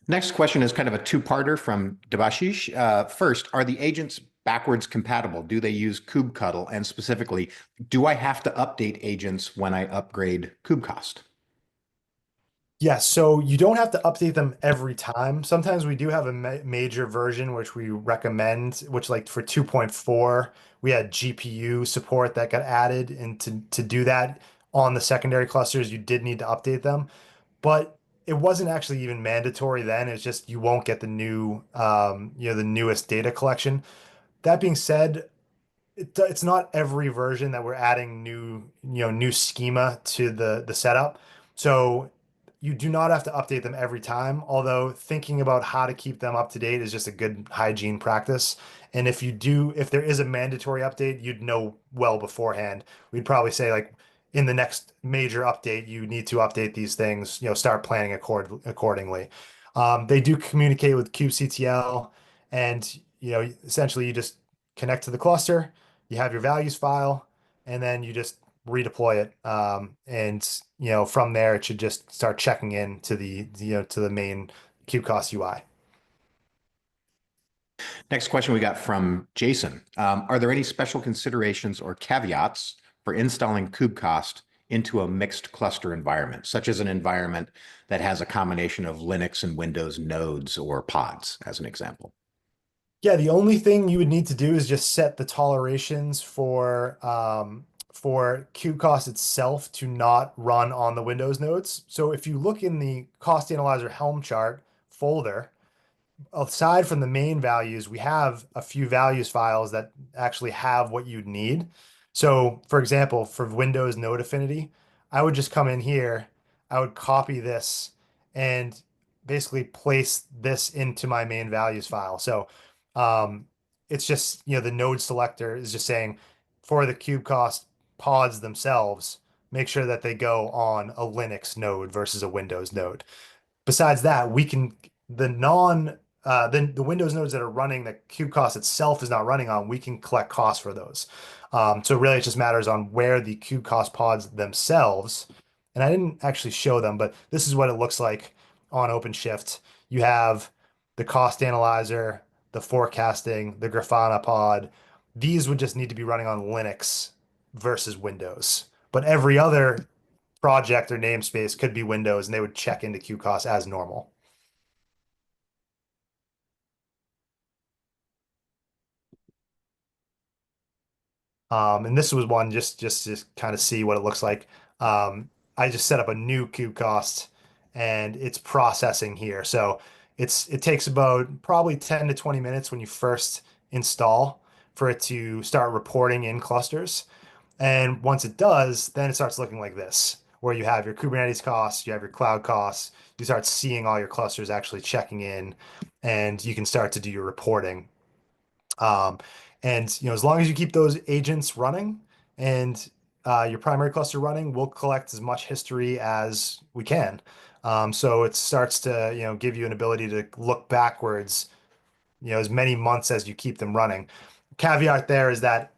Next question is kind of a two-parter from Debashish. First, are the agents backwards compatible? Do they use kubectl? And specifically, do I have to update agents when I upgrade Kubecost? Yes, so you don't have to update them every time. Sometimes we do have a major version which we recommend, which like for 2.4, we had GPU support that got added, and to do that on the secondary clusters, you did need to update them. But it wasn't actually even mandatory then. It's just you won't get the new, the newest data collection. That being said, it's not every version that we're adding new schema to the setup. So you do not have to update them every time, although thinking about how to keep them up to date is just a good hygiene practice. And if there is a mandatory update, you'd know well beforehand. We'd probably say like in the next major update, you need to update these things, start planning accordingly. They do communicate with kubectl, and essentially you just connect to the cluster, you have your values file, and then you just redeploy it. And from there, it should just start checking in to the main Kubecost UI. Next question we got from Jason. Are there any special considerations or caveats for installing Kubecost into a mixed cluster environment, such as an environment that has a combination of Linux and Windows nodes or pods, as an example? Yeah, the only thing you would need to do is just set the tolerations for Kubecost itself to not run on the Windows nodes. So if you look in the cost analyzer Helm chart folder, aside from the main values, we have a few values files that actually have what you'd need. So, for example, for Windows node affinity, I would just come in here, I would copy this and basically place this into my main values file. So, um, it's just, the node selector is just saying for the KubeCost pods themselves, make sure that they go on a Linux node versus a Windows node. Besides that, we can the non the Windows nodes that are running that KubeCost itself is not running on, we can collect costs for those. So really, it just matters on where the KubeCost pods themselves. And I didn't actually show them, but this is what it looks like on OpenShift. You have the cost analyzer, the forecasting, the Grafana pod. These would just need to be running on Linux versus Windows. But every other project or namespace could be Windows, and they would check into QCOS as normal. And this was one just to kind of see what it looks like. I just set up a new QCost and it's processing here. So it takes about probably 10 to 20 minutes when you first install for it to start reporting in clusters. And once it does, then it starts looking like this, where you have your Kubernetes costs, you have your cloud costs, you start seeing all your clusters actually checking in, and you can start to do your reporting. Um, and as long as you keep those agents running and your primary cluster running, we'll collect as much history as we can. So it starts to give you an ability to look backwards, as many months as you keep them running. Caveat there is that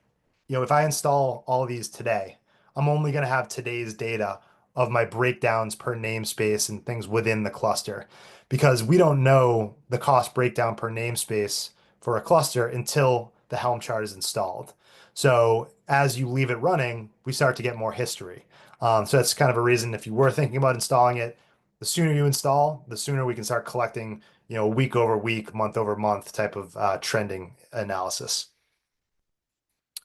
if I install all of these today, I'm only going to have today's data of my breakdowns per namespace and things within the cluster because we don't know the cost breakdown per namespace for a cluster until the Helm chart is installed. So as you leave it running, we start to get more history. So that's kind of a reason if you were thinking about installing it, the sooner you install, the sooner we can start collecting, week over week, month over month type of trending analysis.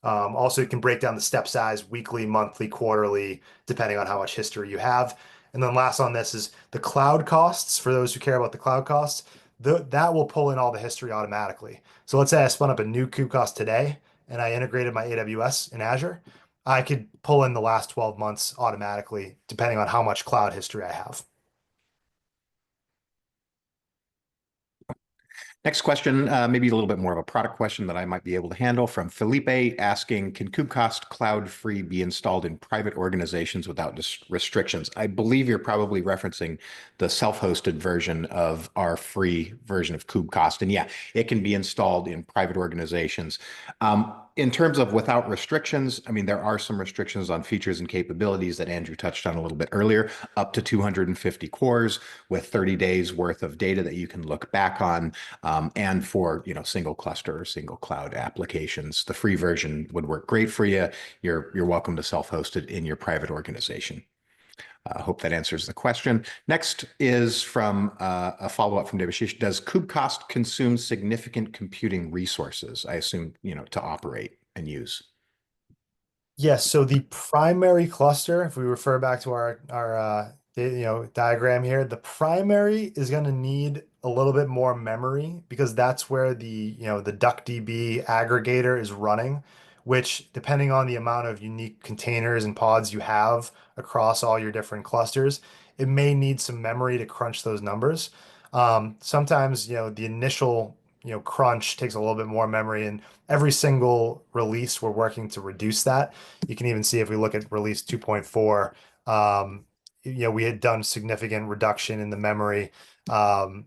Also, you can break down the step size weekly, monthly, quarterly, depending on how much history you have. And then last on this is the cloud costs. For those who care about the cloud costs, that will pull in all the history automatically. So let's say I spun up a new KubeCost today and I integrated my AWS in Azure. I could pull in the last 12 months automatically, depending on how much cloud history I have. Next question, maybe a little bit more of a product question that I might be able to handle from Felipe asking, can Kubecost Cloud Free be installed in private organizations without restrictions? I believe you're probably referencing the self-hosted version of our free version of Kubecost. And yeah, it can be installed in private organizations. In terms of without restrictions, I mean, there are some restrictions on features and capabilities that Andrew touched on a little bit earlier, up to 250 cores with 30 days worth of data that you can look back on. And for single cluster or single cloud applications, the free version would work great for you. You're welcome to self-host it in your private organization. I hope that answers the question. Next is from a follow-up from Debashish. Does Kubecost consume significant computing resources? I assume, to operate and use. Yes, so the primary cluster, if we refer back to our diagram here, the primary is going to need a little bit more memory because that's where the DuckDB aggregator is running. which depending on the amount of unique containers and pods you have across all your different clusters, it may need some memory to crunch those numbers. Sometimes, the initial, crunch takes a little bit more memory, and every single release we're working to reduce that. You can even see if we look at release 2.4, we had done significant reduction in the memory, um,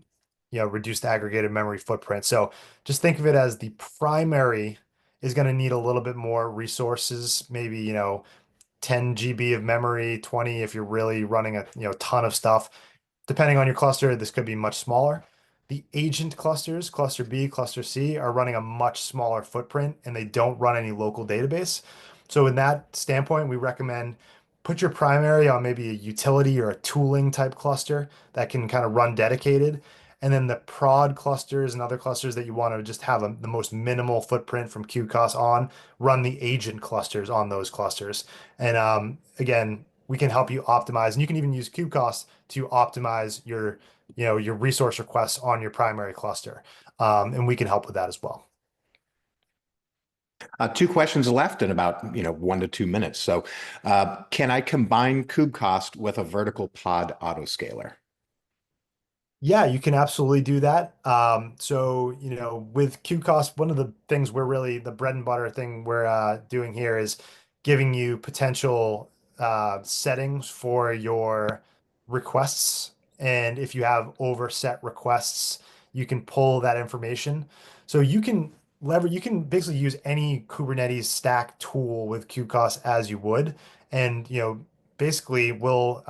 reduced aggregated memory footprint. So just think of it as the primary is going to need a little bit more resources, maybe, 10 GB of memory, 20 if you're really running a, ton of stuff. Depending on your cluster, this could be much smaller. The agent clusters, cluster B, cluster C, are running a much smaller footprint and they don't run any local database. So in that standpoint, we recommend put your primary on maybe a utility or a tooling type cluster that can kind of run dedicated. And then the prod clusters and other clusters that you want to just have the most minimal footprint from Kubecost on, run the agent clusters on those clusters. And again, we can help you optimize, and you can even use Kubecost to optimize your resource requests on your primary cluster. And we can help with that as well. Two questions left in about 1 to 2 minutes. So, can I combine Kubecost with a vertical pod autoscaler? Yeah, you can absolutely do that. So, with QCost, one of the things we're really the bread and butter thing we're doing here is giving you potential settings for your requests. And if you have overset requests, you can pull that information. So you can basically use any Kubernetes stack tool with QCost as you would. And, basically will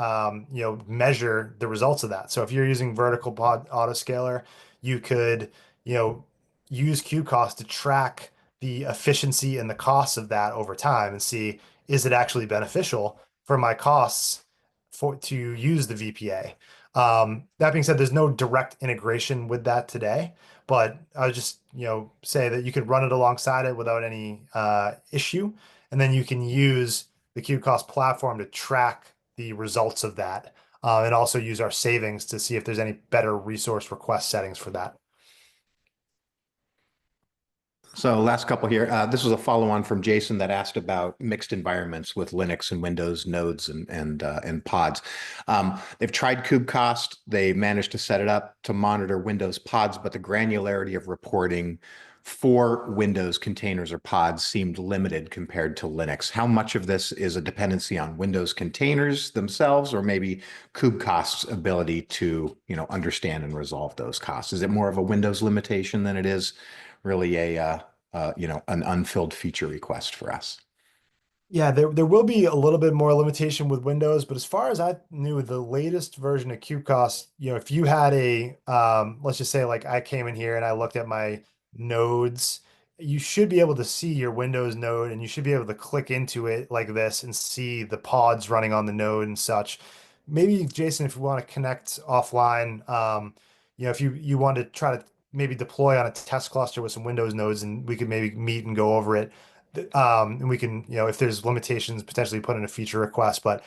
measure the results of that. So if you're using vertical pod autoscaler, you could you know use QCost to track the efficiency and the costs of that over time and see, is it actually beneficial for my costs for to use the VPA. That being said, there's no direct integration with that today, but I would just say that you could run it alongside it without any issue, and then you can use the Kubecost platform to track the results of that, and also use our savings to see if there's any better resource request settings for that. So last couple here. This was a follow-on from Jason that asked about mixed environments with Linux and Windows nodes and pods. They've tried Kubecost. They managed to set it up to monitor Windows pods, but the granularity of reporting for Windows containers or pods seemed limited compared to Linux. How much of this is a dependency on Windows containers themselves, or maybe Kubecost's ability to, understand and resolve those costs? Is it more of a Windows limitation than it is really an unfilled feature request for us? Yeah, there will be a little bit more limitation with Windows, but as far as I knew, the latest version of KubeCost, if you had let's just say like I came in here and I looked at my nodes, you should be able to see your Windows node and you should be able to click into it like this and see the pods running on the node and such. Maybe Jason, if you want to connect offline, if you want to try to maybe deploy on a test cluster with some Windows nodes and we could maybe meet and go over it, and we can, if there's limitations, potentially put in a feature request. But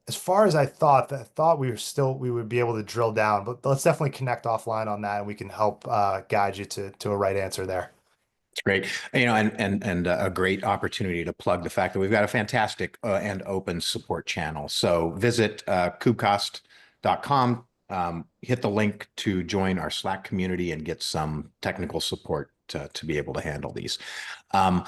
as far as I thought we would be able to drill down, but let's definitely connect offline on that and we can help guide you to a right answer there. It's great, and a great opportunity to plug the fact that we've got a fantastic and open support channel. So visit kubecost.com, hit the link to join our Slack community and get some technical support to be able to handle these. Um,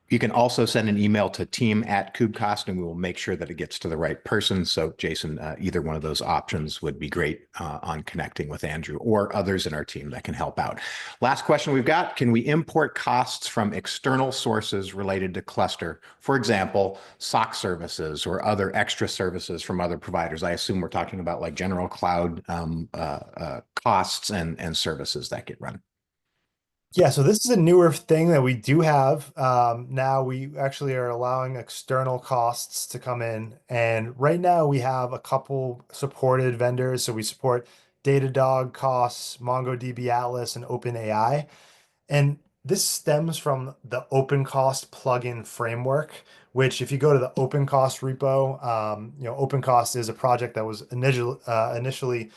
You can also send an email to team@Kubecost, and we will make sure that it gets to the right person. So, Jason, either one of those options would be great on connecting with Andrew or others in our team that can help out. Last question we've got: can we import costs from external sources related to cluster? For example, SOC services or other extra services from other providers. I assume we're talking about like general cloud costs and services that get run. Yeah, so this is a newer thing that we do have. Now we actually are allowing external costs to come in. And right now we have a couple supported vendors. So we support Datadog costs, MongoDB Atlas, and OpenAI. And this stems from the OpenCost plugin framework, which if you go to the OpenCost repo, OpenCost is a project that was initially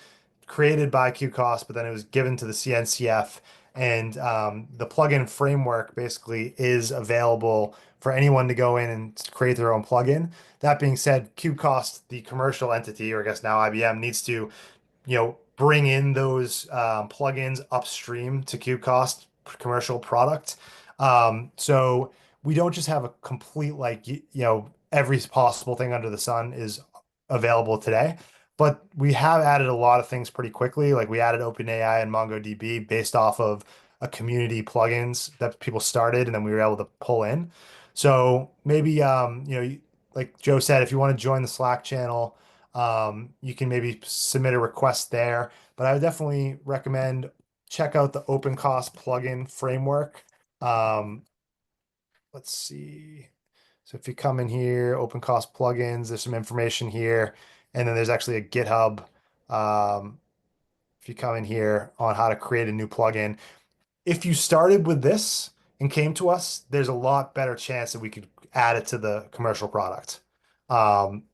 created by Qcost, but then it was given to the CNCF. And the plugin framework basically is available for anyone to go in and create their own plugin. That being said, Kubecost, the commercial entity, or I guess now IBM, needs to bring in those plugins upstream to Kubecost commercial product. So we don't just have a complete like every possible thing under the sun is available today, but we have added a lot of things pretty quickly. Like we added OpenAI and MongoDB based off of a community plugins that people started, and then we were able to pull in. So maybe like Joe said, if you want to join the Slack channel, you can maybe submit a request there, but I would definitely recommend check out the OpenCost plugin framework. Um, let's see. So if you come in here, OpenCost plugins, there's some information here, and then there's actually a GitHub. Um, if you come in here on how to create a new plugin, if you started with this and came to us, there's a lot better chance that we could add it to the commercial product. Um,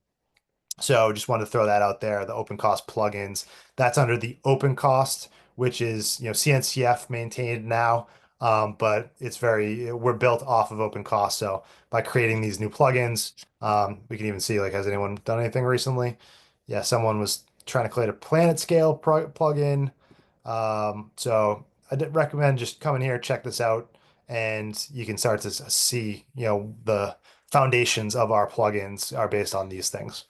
so just wanted to throw that out there, the OpenCost plugins. That's under the OpenCost, which is, CNCF maintained now. But we're built off of OpenCost. So by creating these new plugins, we can even see like, has anyone done anything recently? Yeah, someone was trying to create a planet scale plugin. So I'd recommend just coming here, check this out, and you can start to see, the foundations of our plugins are based on these things.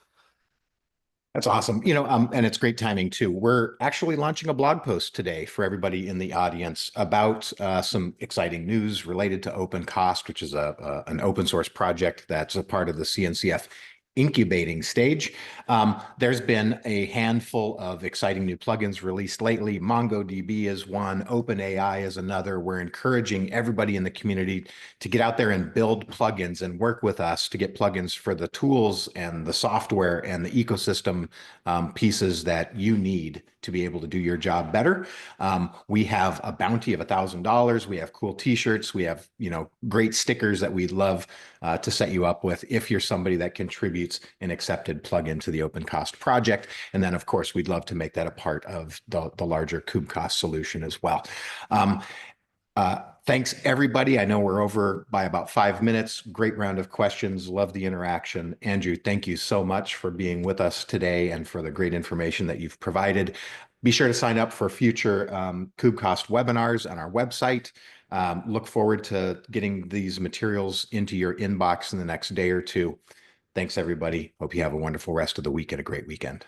That's awesome. And it's great timing too. We're actually launching a blog post today for everybody in the audience about some exciting news related to OpenCost, which is an open source project that's a part of the CNCF incubating stage. There's been a handful of exciting new plugins released lately. MongoDB is one, OpenAI is another. We're encouraging everybody in the community to get out there and build plugins and work with us to get plugins for the tools and the software and the ecosystem pieces that you need to be able to do your job better. We have a bounty of $1,000. We have cool t-shirts. We have, great stickers that we'd love to set you up with if you're somebody that contributes an accepted plugin to the OpenCost project. And then, of course, we'd love to make that a part of the larger Kubecost solution as well. Thanks, everybody. I know we're over by about 5 minutes. Great round of questions. Love the interaction. Andrew, thank you so much for being with us today and for the great information that you've provided. Be sure to sign up for future Kubecost webinars on our website. Look forward to getting these materials into your inbox in the next day or two. Thanks, everybody. Hope you have a wonderful rest of the week and a great weekend.